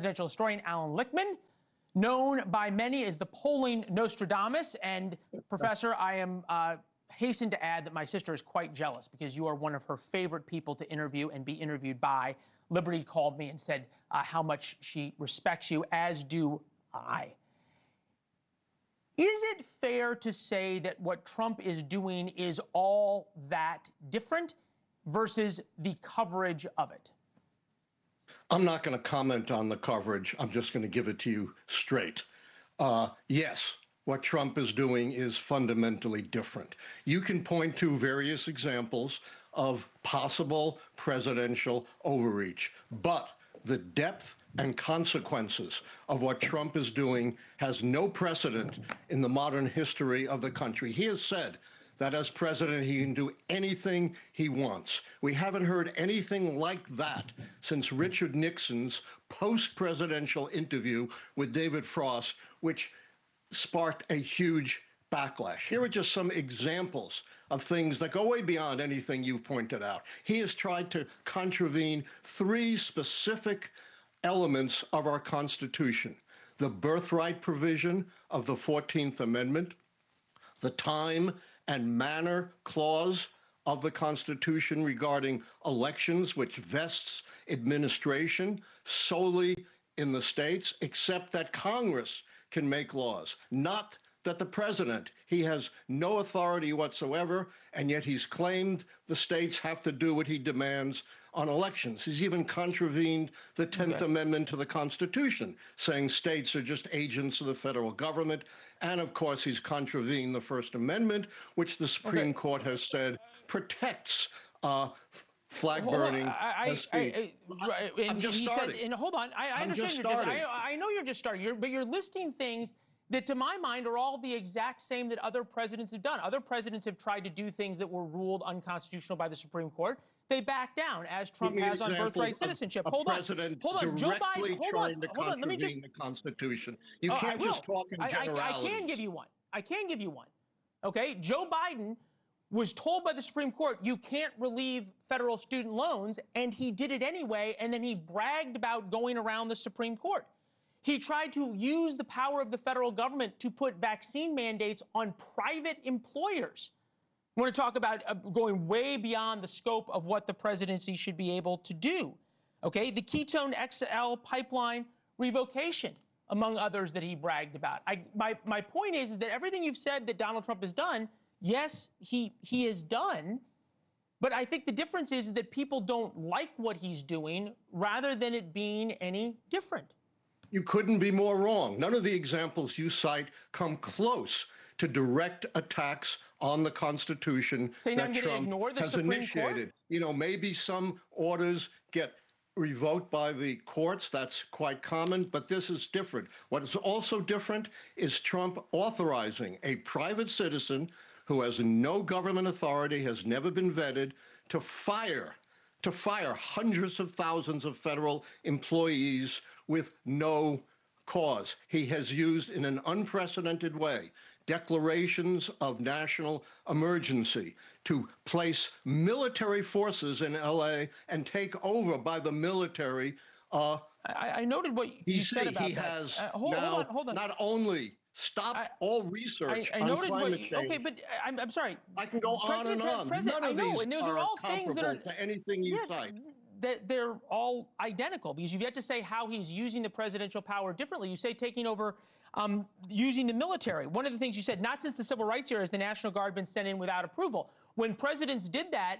presidential historian Allan Lichtman, known by many as the polling Nostradamus. And Professor, I am hasten to add that my sister is quite jealous because you are one of her favorite people to interview and be interviewed by. Liberty called me and said how much she respects you, as do I. Is it fair to say that what Trump is doing is all that different versus the coverage of it? I'm not going to comment on the coverage. I'm just going to give it to you straight. Yes, what Trump is doing is fundamentally different. You can point to various examples of possible presidential overreach, but the depth and consequences of what Trump is doing has no precedent in the modern history of the country. He has said that as president, he can do anything he wants. We haven't heard anything like that since Richard Nixon's post-presidential interview with David Frost, which sparked a huge backlash. Here are just some examples of things that go way beyond anything you've pointed out. He has tried to contravene three specific elements of our Constitution: the birthright provision of the 14th Amendment, the time and manner clause of the Constitution regarding elections, which vests administration solely in the states, except that Congress can make laws, not that the president. He has no authority whatsoever, and yet he's claimed the states have to do what he demands on elections. He's even contravened the 10th Amendment to the Constitution, saying states are just agents of the federal government. And of course, he's contravened the First Amendment, which the Supreme Court has said protects flag burning as speech. I'm just starting. Hold on, I understand. I know you're just starting, but you're listing things that, to my mind, are all the exact same that other presidents have done. Other presidents have tried to do things that were ruled unconstitutional by the Supreme Court. They back down, as Trump has on birthright citizenship. Hold on. Joe Biden, let me just. The Constitution. You can't just talk in generalities. I can give you one. I can give you one. Okay, Joe Biden was told by the Supreme Court, you can't relieve federal student loans, and he did it anyway, and then he bragged about going around the Supreme Court. He tried to use the power of the federal government to put vaccine mandates on private employers. I want to talk about going way beyond the scope of what the presidency should be able to do. Okay, the Keystone XL pipeline revocation, among others that he bragged about. My point is that everything you've said that Donald Trump has done, yes, he has done, but I think the difference is that people don't like what he's doing rather than it being any different. You couldn't be more wrong. None of the examples you cite come close to direct attacks on the Constitution that Trump has initiated. You know, maybe some orders get revoked by the courts. That's quite common, but this is different. What is also different is Trump authorizing a private citizen who has no government authority, has never been vetted, to fire hundreds of thousands of federal employees with no cause. He has used, in an unprecedented way, declarations of national emergency to place military forces in LA and take over by the military. I noted what you said about he that. has hold on. Not only stopped all research on climate change. Okay, but I'm sorry. I can go on and on. None of these are comparable to anything you cite. They're all identical, because you've yet to say how he's using the presidential power differently. You say taking over, using the military. One of the things you said, not since the Civil Rights era has the National Guard been sent in without approval. When presidents did that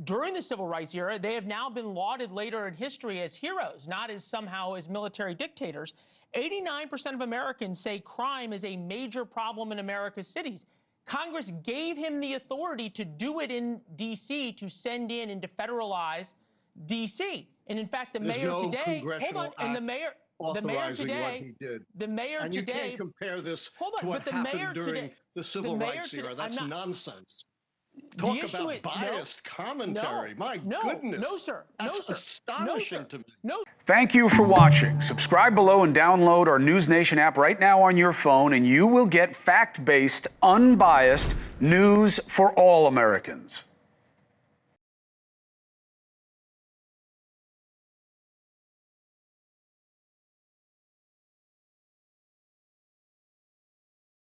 during the Civil Rights era, they have now been lauded later in history as heroes, not as somehow as military dictators. 89% of Americans say crime is a major problem in America's cities. Congress gave him the authority to do it in D.C., to send in and to federalize D.C. And in fact, the mayor today, hold on, and the mayor today, and you can't compare this to what happened during the Civil Rights era. That's nonsense. Talk about biased commentary. My goodness. No, sir. That's astonishing to me. Thank you for watching. Subscribe below and download our NewsNation app right now on your phone, and you will get fact-based, unbiased news for all Americans.